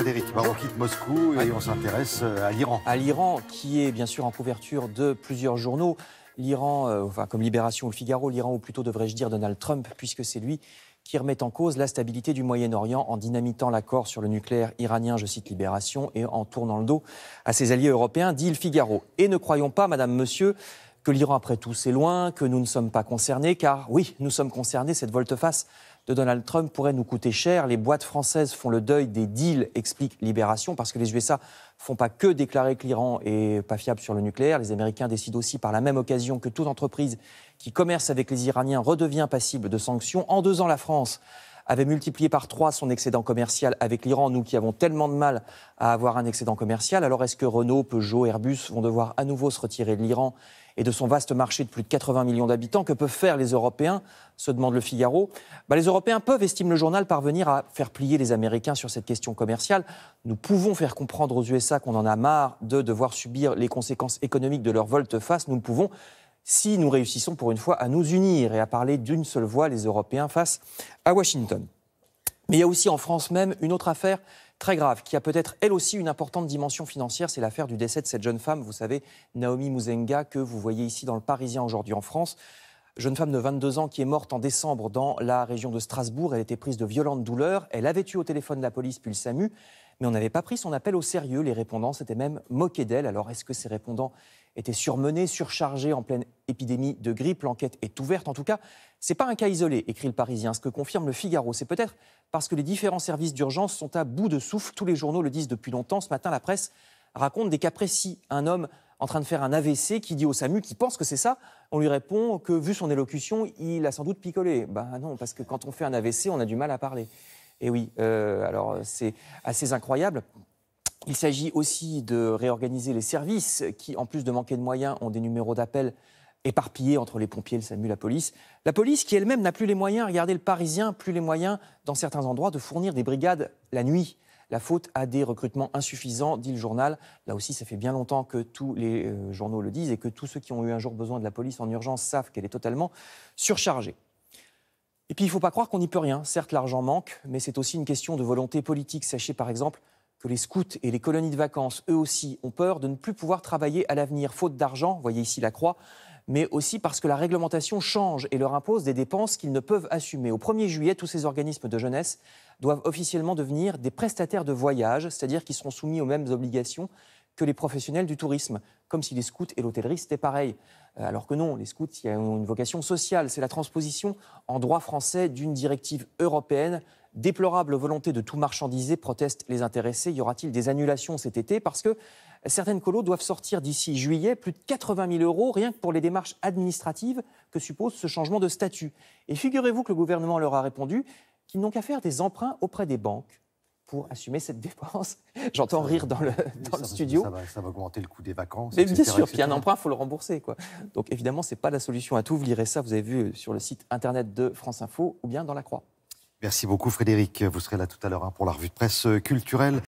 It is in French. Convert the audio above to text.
Frédéric, on quitte Moscou et on s'intéresse à l'Iran. À l'Iran, qui est bien sûr en couverture de plusieurs journaux. L'Iran, comme Libération ou Le Figaro, l'Iran, ou plutôt devrais-je dire Donald Trump, puisque c'est lui qui remet en cause la stabilité du Moyen-Orient en dynamitant l'accord sur le nucléaire iranien, je cite Libération, et en tournant le dos à ses alliés européens, dit Le Figaro. Et ne croyons pas, madame, monsieur, que l'Iran, après tout, c'est loin, que nous ne sommes pas concernés, car oui, nous sommes concernés, cette volte-face de Donald Trump pourrait nous coûter cher. Les boîtes françaises font le deuil des deals, explique Libération, parce que les USA font pas que déclarer que l'Iran est pas fiable sur le nucléaire. Les Américains décident aussi par la même occasion que toute entreprise qui commerce avec les Iraniens redevient passible de sanctions. En 2 ans, la France avait multiplié par 3 son excédent commercial avec l'Iran, nous qui avons tellement de mal à avoir un excédent commercial. Alors est-ce que Renault, Peugeot, Airbus vont devoir à nouveau se retirer de l'Iran et de son vaste marché de plus de 80 millions d'habitants? Que peuvent faire les Européens, se demande Le Figaro. Les Européens peuvent, estime le journal, parvenir à faire plier les Américains sur cette question commerciale. Nous pouvons faire comprendre aux USA qu'on en a marre de devoir subir les conséquences économiques de leur volte-face. Nous le pouvons si nous réussissons pour une fois à nous unir et à parler d'une seule voix, les Européens, face à Washington. Mais il y a aussi en France même une autre affaire très grave, qui a peut-être elle aussi une importante dimension financière, c'est l'affaire du décès de cette jeune femme, vous savez, Naomi Muzenga, que vous voyez ici dans le Parisien aujourd'hui en France. Jeune femme de 22 ans qui est morte en décembre dans la région de Strasbourg. Elle était prise de violentes douleurs. Elle avait eu au téléphone la police puis le SAMU, mais on n'avait pas pris son appel au sérieux. Les répondants s'étaient même moqués d'elle. Alors est-ce que ces répondants étaient surmenés, surchargés en pleine épidémie de grippe? L'enquête est ouverte. En tout cas, c'est pas un cas isolé, écrit le Parisien. Ce que confirme Le Figaro, c'est peut-être parce que les différents services d'urgence sont à bout de souffle. Tous les journaux le disent depuis longtemps. Ce matin, la presse raconte des cas précis. Un homme en train de faire un AVC qui dit au SAMU, qui pense que c'est ça. On lui répond que, vu son élocution, il a sans doute picolé. Non, parce que quand on fait un AVC, on a du mal à parler. Et oui, alors c'est assez incroyable. Il s'agit aussi de réorganiser les services qui, en plus de manquer de moyens, ont des numéros d'appel éparpillés entre les pompiers, le SAMU, la police. La police qui elle-même n'a plus les moyens, regardez le Parisien, plus les moyens, dans certains endroits, de fournir des brigades la nuit. La faute à des recrutements insuffisants, dit le journal. Là aussi, ça fait bien longtemps que tous les journaux le disent et que tous ceux qui ont eu un jour besoin de la police en urgence savent qu'elle est totalement surchargée. Et puis, il ne faut pas croire qu'on n'y peut rien. Certes, l'argent manque, mais c'est aussi une question de volonté politique. Sachez par exemple que les scouts et les colonies de vacances, eux aussi, ont peur de ne plus pouvoir travailler à l'avenir, faute d'argent, voyez ici la croix, mais aussi parce que la réglementation change et leur impose des dépenses qu'ils ne peuvent assumer. Au 1er juillet, tous ces organismes de jeunesse doivent officiellement devenir des prestataires de voyage, c'est-à-dire qu'ils seront soumis aux mêmes obligations que les professionnels du tourisme, comme si les scouts et l'hôtellerie c'était pareil. Alors que non, les scouts, il y a une vocation sociale, c'est la transposition en droit français d'une directive européenne. Déplorable volonté de tout marchandiser, protestent les intéressés. Y aura-t-il des annulations cet été? Parce que certaines colos doivent sortir d'ici juillet plus de 80 000 € rien que pour les démarches administratives que suppose ce changement de statut. Et figurez-vous que le gouvernement leur a répondu qu'ils n'ont qu'à faire des emprunts auprès des banques pour assumer cette dépense. J'entends rire dans le studio. Ça va augmenter le coût des vacances, Mais etc., bien sûr, etc. qu'il y a un emprunt, il faut le rembourser, quoi. Donc évidemment, ce n'est pas la solution à tout. Vous lirez ça, vous avez vu sur le site internet de France Info ou bien dans La Croix. Merci beaucoup Frédéric. Vous serez là tout à l'heure pour la revue de presse culturelle.